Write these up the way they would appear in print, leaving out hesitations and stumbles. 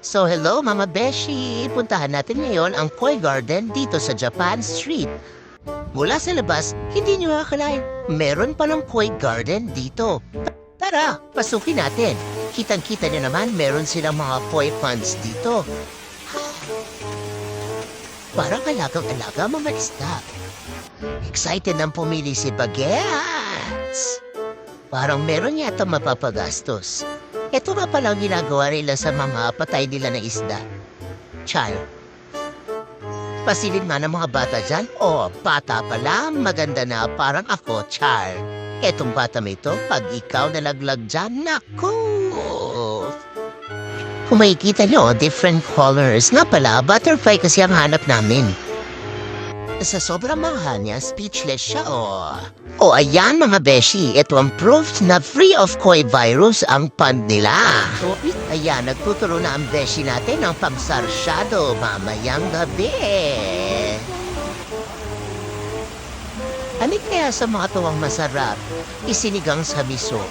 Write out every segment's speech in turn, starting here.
So hello mga beshi! Puntahan natin ngayon ang Koi Garden dito sa Japan Street. Mula sa labas, hindi nyo akalain, meron palang Koi Garden dito. Tara, pasukin natin. Kitang-kita nyo naman, meron silang mga koi ponds dito. Parang alagang-alaga mga isda. Excited nang pumili si Bagets. Parang meron yata mapapagastos. Ito nga palang ginagawa nila sa mga patay nila na isda. Char. Pasilid man ang mga bata dyan. Oh, bata pala, maganda na parang ako, Char. Etong bata mo ito, pag ikaw nalaglag dyan, naku! Kung makikita nyo, different colors. Nga pala, butterfly kasi ang hanap namin. Sa sobrang mahal niya, speechless siya, oh. O ayan mga beshi, ito ang proof na free of koi virus ang pond nila. So, ayan, nagtuturo na ang beshi natin ng pamsarsyado mamayang gabi. Ano kaya sa mga tuwang masarap, isinigang sa miso?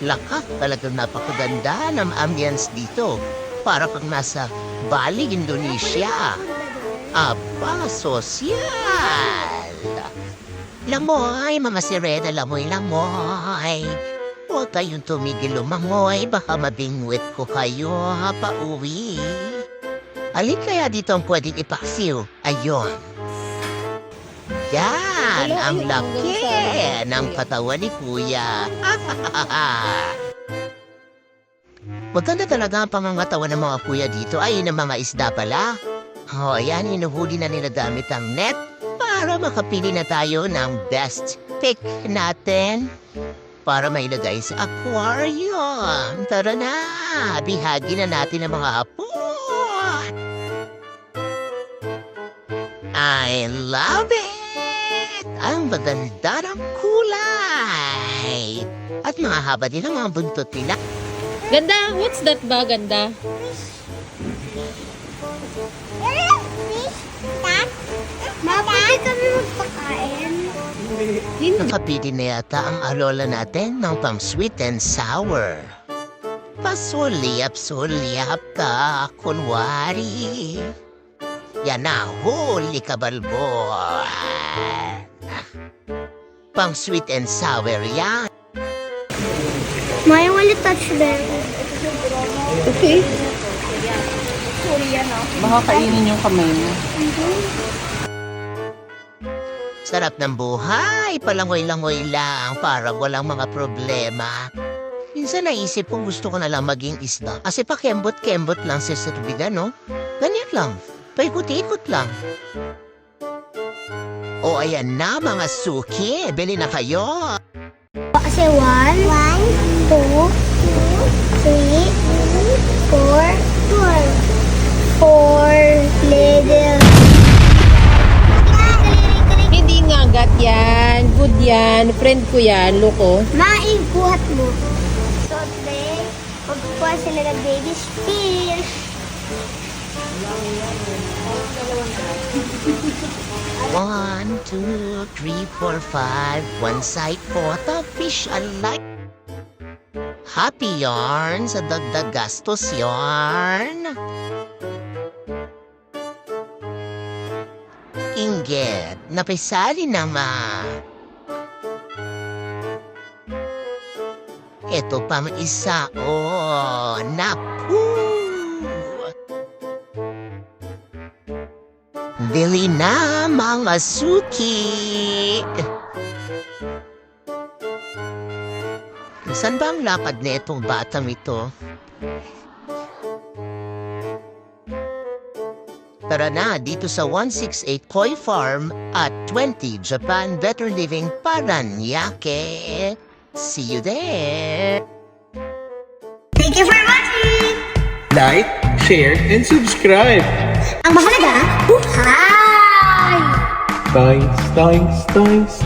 Laka, talagang napakaganda ng ambience dito. Para kang nasa Bali, Indonesia. Aba, sosyal! Lamoy, mga sirena, lamoy. Huwag kayong tumigil lumangoy, baka mabingwit ko kayo pauwi. Alin kaya dito ang pwedeng ipasiw? Ayun. Yan, ang laki ng katawan ni Kuya. Maganda talaga ang pangangatawan ng mga kuya dito. Ay, ng mga isda pala. O, ayan, inuhuli na nila gamit ang net para makapili na tayo ng best pick natin para mailagay sa aquarium. Tara na, bihagi na natin ang mga apo. I love it! Ang maganda ng kulay. At mga haba din ang mga buntot nila. Ganda, what's that ba, ganda? Mapagay kami magpakain. Nakapili na yata ang alola natin ng pang sweet and sour. Pasulyap-sulyap ka, kunwari. Yan na, huli ka balbo. Pang sweet and sour yan. Maya wala touch there. Okay. Baka kainin yung kamay mo. Sarap ng buhay, palangoy-langoy lang, parang walang mga problema. Minsan naisip ko gusto ko na lang maging isda. Kasi pakembot-kembot lang sa tubigan, no? Ganyan lang, paikot-ikot lang. O ayan na mga suki, bili na kayo. Kasi 1, 2, 3, 4 little. Hindi nga gat yan. Good yan. Friend ko yan. Loko. Maikuhat mo. So today, magkukuha sila ng baby fish. 1, 2, 3, 4, 5. One side for the fish alike. Happy yarn sa dagdag gastos yarn. Inggit, napisali naman. Ito pang isa, oh, naku! Bili na mga suki! Saan ba ang lakad na itong batang ito? Tara na dito sa 168 Koi Farm at 20 Japan Better Living Paranaque. See you there! Thank you for watching! Like, share, and subscribe. Ang mahalaga, buhay! Thanks.